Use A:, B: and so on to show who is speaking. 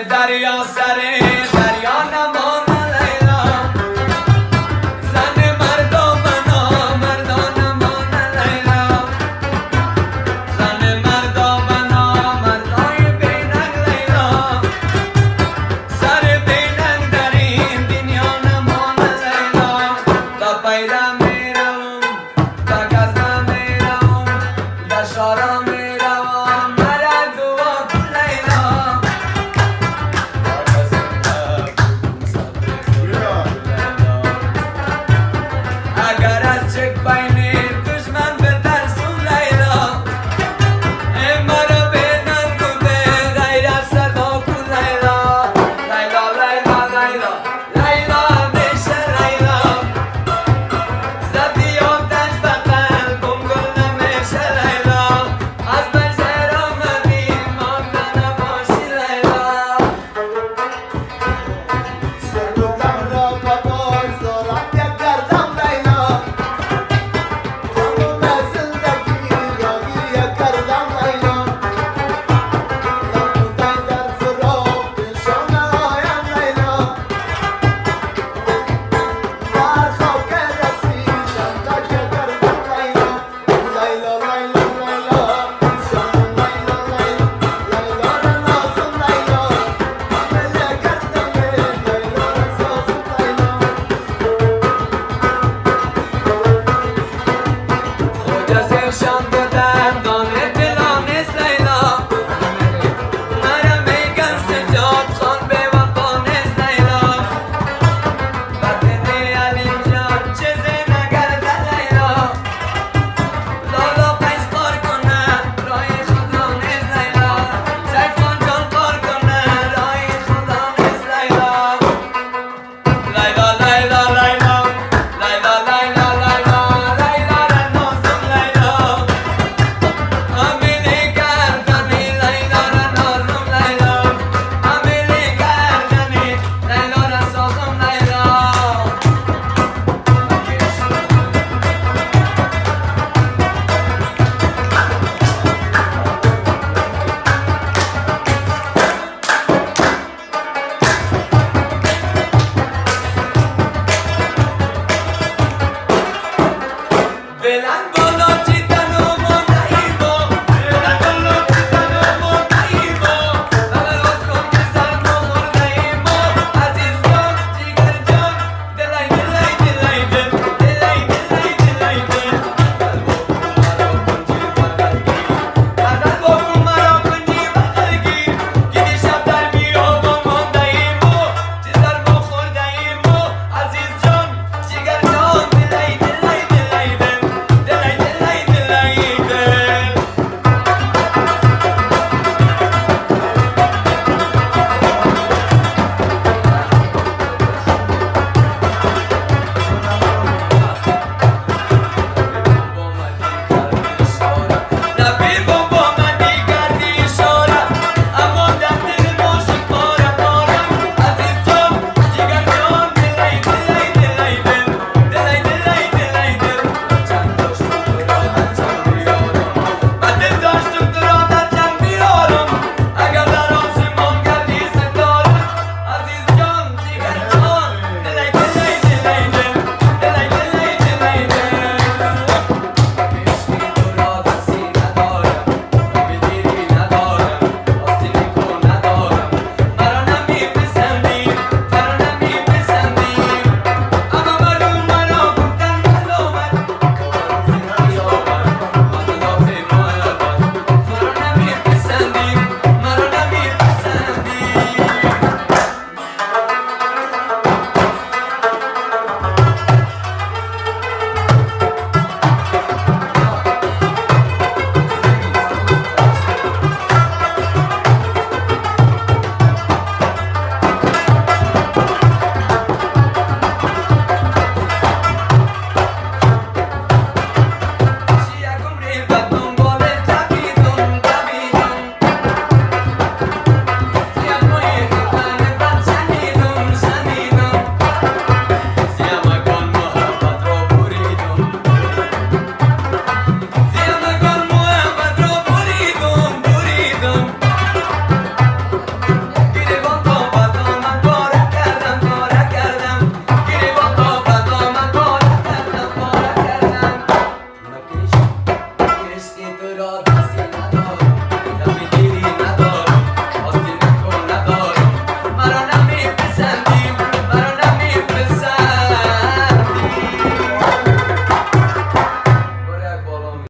A: دریا سره دریا نمان لیلا زن مردم بنا مردان نمان لیلا زن مردم بنا مردای بینک لیلا سر بینک در این دنیا نمان لیلا تا پیدا میروم تا گزم میروم تا شارا میروم مرا دعا کن لیلا اگر از چک بین دشمن بترسون لیلا ای مرا بدن کو به غیرت صدا کن لیلا لیلا لیلا لیلا لیلا میشه لیلا زدی آتش به قلبم گل نمیشه لیلا از بشر آمدی مانده نباشی لیلا شان بدن دانه دلان نیست لیلا مرا میگن سجاد خان به وفا نیست لیلا بدن علیم جان چیزی نگرده لیلا لالا قیس کار کنه رای خدا نیست لیلا سیفان جان کار کنه رای خدا نیست لیلا لیلا لیلا لیلا لیلا لیلا لیلا لیلا رنازم لیلا امیلی گردنی لیلا رنازم لیلا امیلی گردنی لیلا رسازم لیلا بلند بالا